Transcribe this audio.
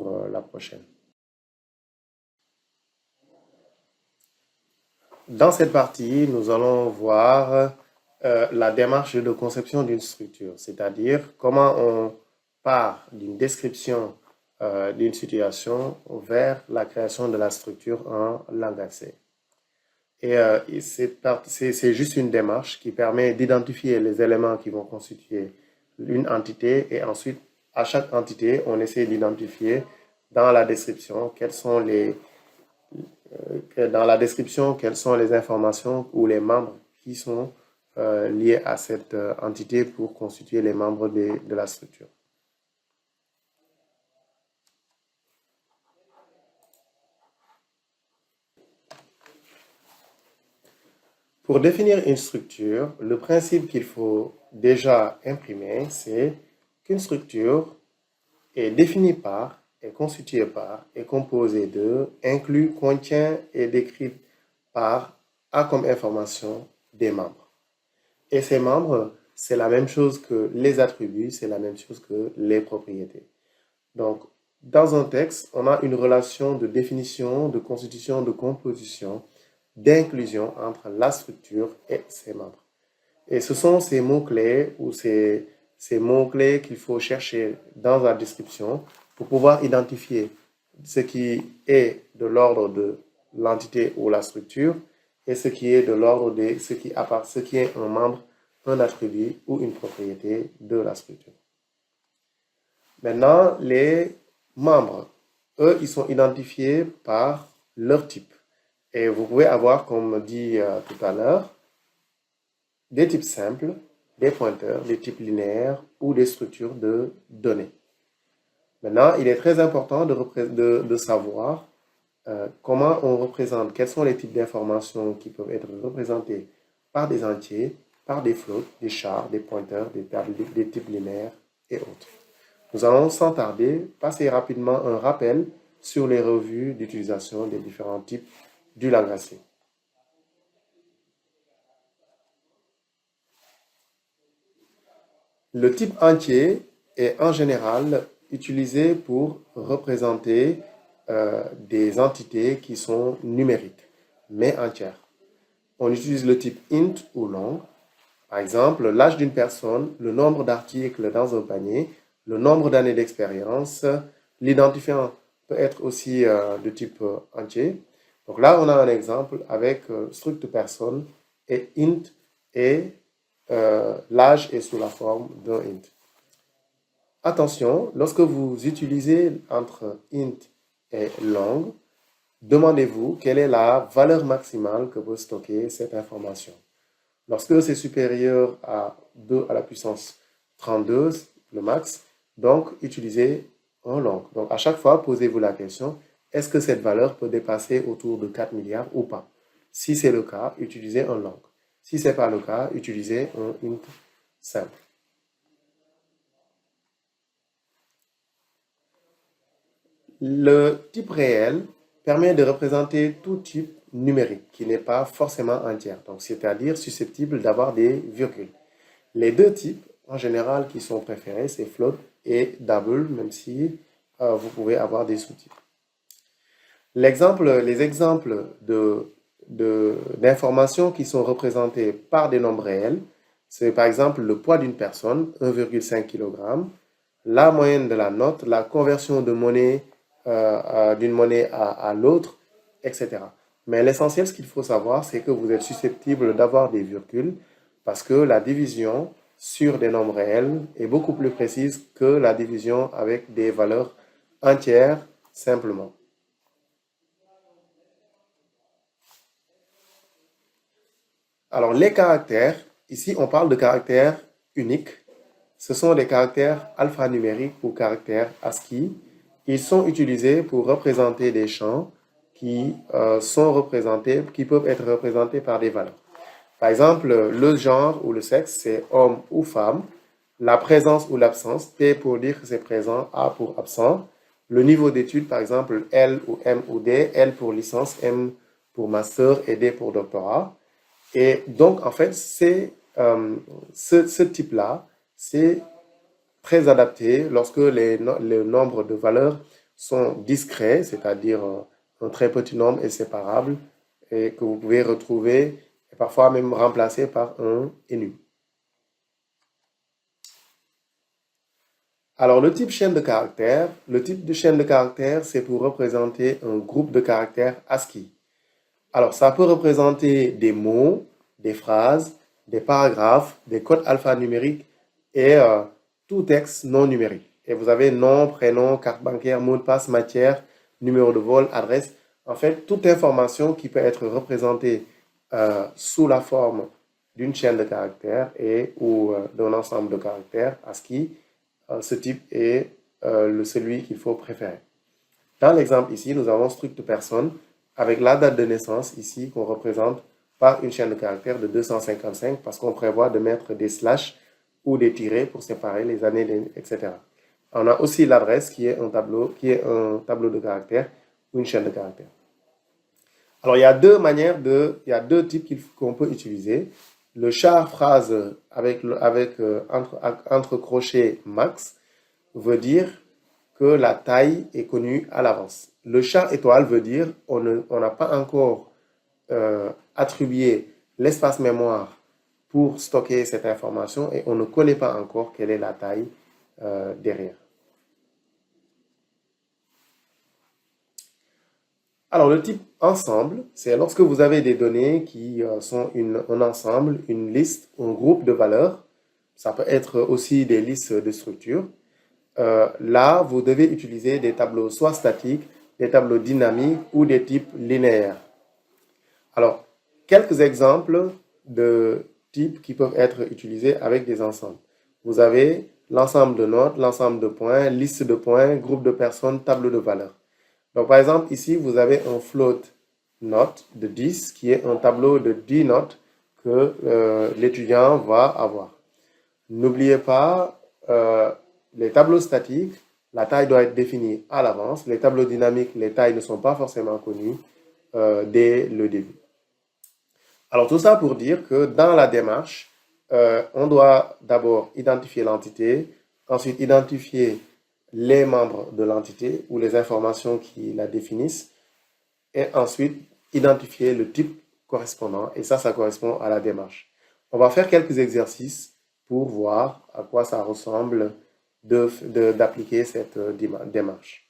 pour la prochaine. Dans cette partie, nous allons voir la démarche de conception d'une structure, c'est-à-dire comment on part d'une description d'une situation vers la création de la structure en langage C. Et c'est juste une démarche qui permet d'identifier les éléments qui vont constituer une entité et ensuite, à chaque entité, on essaie d'identifier dans la description quelles sont les informations ou les membres qui sont liés à cette entité pour constituer les membres de la structure. Pour définir une structure, le principe qu'il faut déjà imprimer, c'est qu'une structure est définie par, est constituée par, est composée de, inclut, contient et décrit par, a comme information des membres. Et ces membres, c'est la même chose que les attributs, c'est la même chose que les propriétés. Donc, dans un texte, on a une relation de définition, de constitution, de composition, d'inclusion entre la structure et ses membres. Et ce sont ces mots-clés ou ces mots-clés qu'il faut chercher dans la description pour pouvoir identifier ce qui est de l'ordre de l'entité ou la structure et ce qui est de l'ordre de ce qui est un membre, un attribut ou une propriété de la structure. Maintenant, les membres, eux, ils sont identifiés par leur type. Et vous pouvez avoir, comme dit tout à l'heure, des types simples, des pointeurs, des types linéaires ou des structures de données. Maintenant, il est très important de savoir comment on représente, quels sont les types d'informations qui peuvent être représentés par des entiers, par des floats, des chars, des pointeurs, des types linéaires et autres. Nous allons sans tarder passer rapidement un rappel sur les revues d'utilisation des différents types du langage C. Le type entier est en général utilisé pour représenter des entités qui sont numériques, mais entières. On utilise le type int ou long. Par exemple, l'âge d'une personne, le nombre d'articles dans un panier, le nombre d'années d'expérience. L'identifiant peut être aussi de type entier. Donc là, on a un exemple avec struct personne et int et l'âge est sous la forme d'un int. Attention, lorsque vous utilisez entre int et long, demandez-vous quelle est la valeur maximale que peut stocker cette information. Lorsque c'est supérieur à 2 à la puissance 32, le max, donc utilisez un long. Donc à chaque fois, posez-vous la question, est-ce que cette valeur peut dépasser autour de 4 milliards ou pas? Si c'est le cas, utilisez un long. Si ce n'est pas le cas, utilisez un int simple. Le type réel permet de représenter tout type numérique qui n'est pas forcément entier, donc c'est-à-dire susceptible d'avoir des virgules. Les deux types, en général, qui sont préférés, c'est float et double, même si vous pouvez avoir des sous-types. Les exemples d'informations qui sont représentées par des nombres réels, c'est par exemple le poids d'une personne, 1,5 kg, la moyenne de la note, la conversion de monnaie d'une monnaie à l'autre, etc. Mais l'essentiel, ce qu'il faut savoir, c'est que vous êtes susceptible d'avoir des virgules parce que la division sur des nombres réels est beaucoup plus précise que la division avec des valeurs entières simplement. Alors, les caractères, ici, on parle de caractères uniques. Ce sont des caractères alphanumériques ou caractères ASCII. Ils sont utilisés pour représenter des champs qui peuvent être représentés par des valeurs. Par exemple, le genre ou le sexe, c'est homme ou femme. La présence ou l'absence, P pour dire que c'est présent, A pour absent. Le niveau d'études, par exemple, L ou M ou D, L pour licence, M pour master et D pour doctorat. Et donc, en fait, ce type-là, c'est très adapté lorsque le nombre de valeurs sont discrets, c'est-à-dire un très petit nombre est séparable et que vous pouvez retrouver et parfois même remplacer par un enum. Alors, le type chaîne de caractères, le type de chaîne de caractères, c'est pour représenter un groupe de caractères ASCII. Alors, ça peut représenter des mots, des phrases, des paragraphes, des codes alphanumériques et tout texte non numérique. Et vous avez nom, prénom, carte bancaire, mot de passe, matière, numéro de vol, adresse. En fait, toute information qui peut être représentée sous la forme d'une chaîne de caractères et ou d'un ensemble de caractères ASCII, ce type est celui qu'il faut préférer. Dans l'exemple ici, nous avons struct personne avec la date de naissance ici qu'on représente par une chaîne de caractères de 255 parce qu'on prévoit de mettre des slash ou des tirets pour séparer les années, etc. On a aussi l'adresse qui est un tableau de caractères ou une chaîne de caractères. Alors, il y a il y a deux types qu'on peut utiliser. Le char phrase entre crochets max veut dire que la taille est connue à l'avance. Le char étoile veut dire on n'a pas encore attribué l'espace mémoire pour stocker cette information et on ne connaît pas encore quelle est la taille derrière. Alors, le type ensemble, c'est lorsque vous avez des données qui sont un ensemble, une liste, un groupe de valeurs. Ça peut être aussi des listes de structures. Là, vous devez utiliser des tableaux soit statiques, des tableaux dynamiques ou des types linéaires. Alors, quelques exemples de types qui peuvent être utilisés avec des ensembles. Vous avez l'ensemble de notes, l'ensemble de points, liste de points, groupe de personnes, tableau de valeurs. Donc, par exemple, ici, vous avez un float note de 10 qui est un tableau de 10 notes que l'étudiant va avoir. N'oubliez pas, les tableaux statiques, la taille doit être définie à l'avance. Les tableaux dynamiques, les tailles ne sont pas forcément connues dès le début. Alors, tout ça pour dire que dans la démarche, on doit d'abord identifier l'entité, ensuite identifier les membres de l'entité ou les informations qui la définissent, et ensuite identifier le type correspondant, et ça correspond à la démarche. On va faire quelques exercices pour voir à quoi ça ressemble d'appliquer cette démarche.